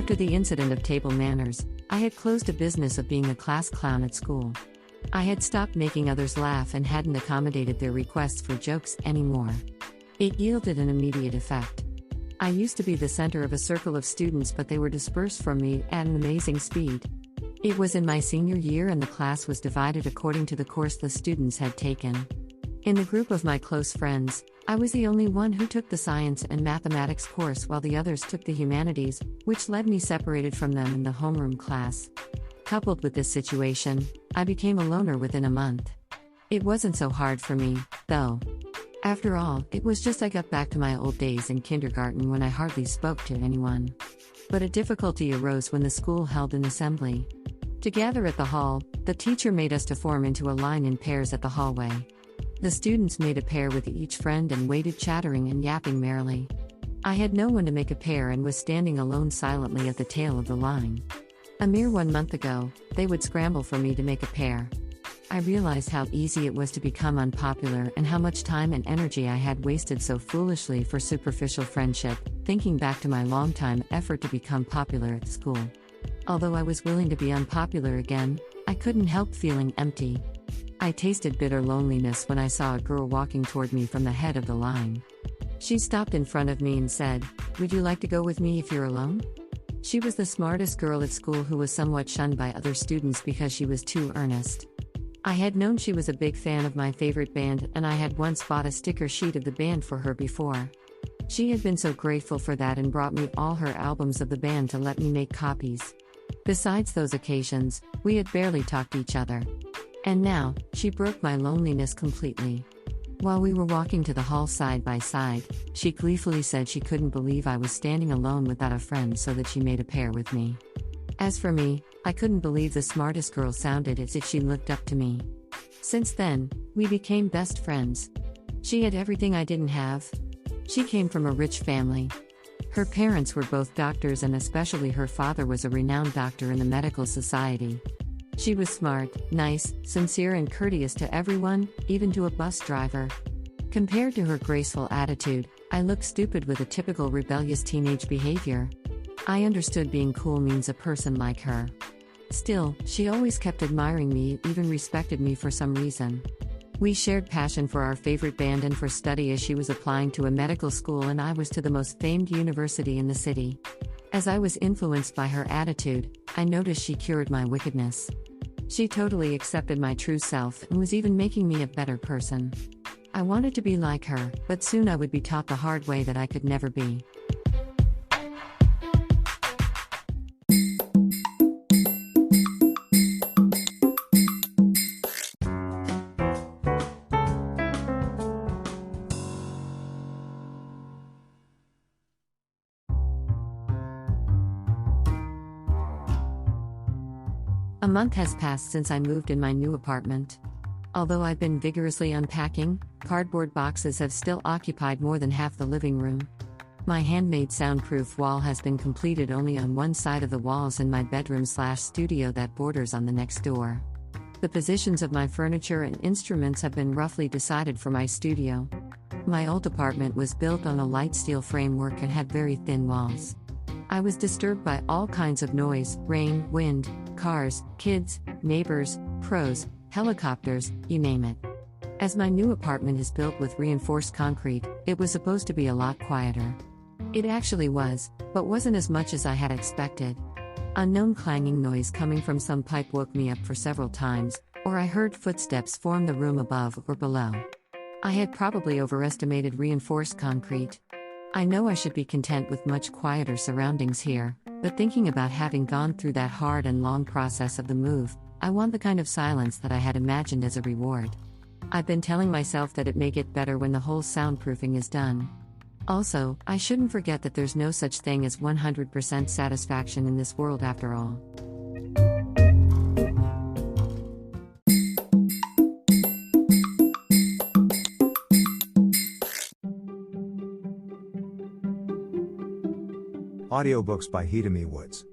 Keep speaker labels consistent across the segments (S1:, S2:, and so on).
S1: After the incident of table manners, I had closed a business of being a class clown at school. I had stopped making others laugh and hadn't accommodated their requests for jokes anymore. It yielded an immediate effect. I used to be the center of a circle of students, but they were dispersed from me at an amazing speed. It was in my senior year and the class was divided according to the course the students had taken. In the group of my close friends, I was the only one who took the science and mathematics course while the others took the humanities, which led me separated from them in the homeroom class. Coupled with this situation, I became a loner within a month. It wasn't so hard for me, though. After all, it was just I got back to my old days in kindergarten when I hardly spoke to anyone. But a difficulty arose when the school held an assembly. To gather at the hall, the teacher made us to form into a line in pairs at the hallway. The students made a pair with each friend and waited chattering and yapping merrily. I had no one to make a pair and was standing alone silently at the tail of the line. A mere 1 month ago, they would scramble for me to make a pair. I realized how easy it was to become unpopular and how much time and energy I had wasted so foolishly for superficial friendship, thinking back to my long-time effort to become popular at school. Although I was willing to be unpopular again, I couldn't help feeling empty. I tasted bitter loneliness when I saw a girl walking toward me from the head of the line. She stopped in front of me and said, "Would you like to go with me if you're alone?" She was the smartest girl at school who was somewhat shunned by other students because she was too earnest. I had known she was a big fan of my favorite band and I had once bought a sticker sheet of the band for her before. She had been so grateful for that and brought me all her albums of the band to let me make copies. Besides those occasions, we had barely talked to each other. And now, she broke my loneliness completely. While we were walking to the hall side by side, she gleefully said she couldn't believe I was standing alone without a friend, so that she made a pair with me. As for me, I couldn't believe the smartest girl sounded as if she looked up to me. Since then, we became best friends. She had everything I didn't have. She came from a rich family. Her parents were both doctors, and especially her father was a renowned doctor in the medical society. She was smart, nice, sincere and courteous to everyone, even to a bus driver. Compared to her graceful attitude, I looked stupid with a typical rebellious teenage behavior. I understood being cool means a person like her. Still, she always kept admiring me, even respected me for some reason. We shared passion for our favorite band and for study, as she was applying to a medical school and I was to the most famed university in the city. As I was influenced by her attitude, I noticed she cured my wickedness. She totally accepted my true self and was even making me a better person. I wanted to be like her, but soon I would be taught the hard way that I could never be. A month has passed since I moved in my new apartment. Although I've been vigorously unpacking, cardboard boxes have still occupied more than half the living room. My handmade soundproof wall has been completed only on one side of the walls in my bedroom/studio that borders on the next door. The positions of my furniture and instruments have been roughly decided for my studio. My old apartment was built on a light steel framework and had very thin walls. I was disturbed by all kinds of noise: rain, wind, cars, kids, neighbors, crows, helicopters, you name it. As my new apartment is built with reinforced concrete, it was supposed to be a lot quieter. It actually was, but wasn't as much as I had expected. Unknown clanging noise coming from some pipe woke me up for several times, or I heard footsteps form the room above or below. I had probably overestimated reinforced concrete. I know I should be content with much quieter surroundings here, but thinking about having gone through that hard and long process of the move, I want the kind of silence that I had imagined as a reward. I've been telling myself that it may get better when the whole soundproofing is done. Also, I shouldn't forget that there's no such thing as 100% satisfaction in this world after all.
S2: Audiobooks by Hidemi Woods.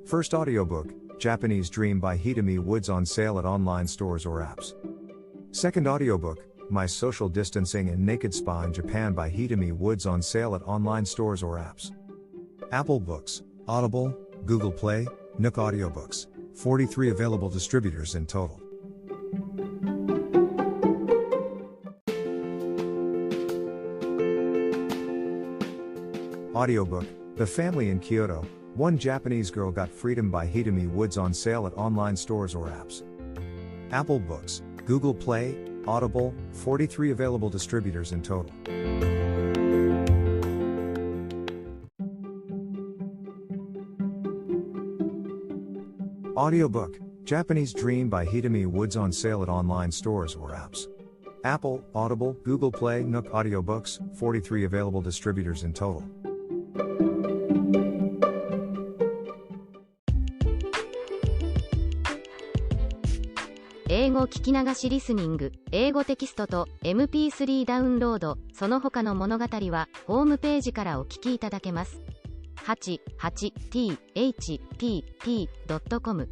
S2: First audiobook, Japanese Dream by Hidemi Woods, on sale at online stores or apps. Second audiobook, My Social Distancing and Naked Spa in Japan by Hidemi Woods, on sale at online stores or apps. Apple Books, Audible, Google Play, Nook Audiobooks, 43 available distributors in total. Audiobook, The Family in Kyoto, One Japanese Girl Got Freedom by Hidemi Woods on sale at online stores or apps. Apple Books, Google Play, Audible, 43 available distributors in total. Audiobook, Japanese Dream by Hidemi Woods on sale at online stores or apps. Apple, Audible, Google Play, Nook Audiobooks, 43 available distributors in total.
S3: 英語聞き流しリスニング、英語テキストと MP3 ダウンロード、その他の物語はホームページからお聞きいただけます。88thpp.com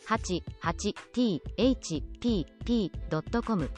S3: 88thpp.com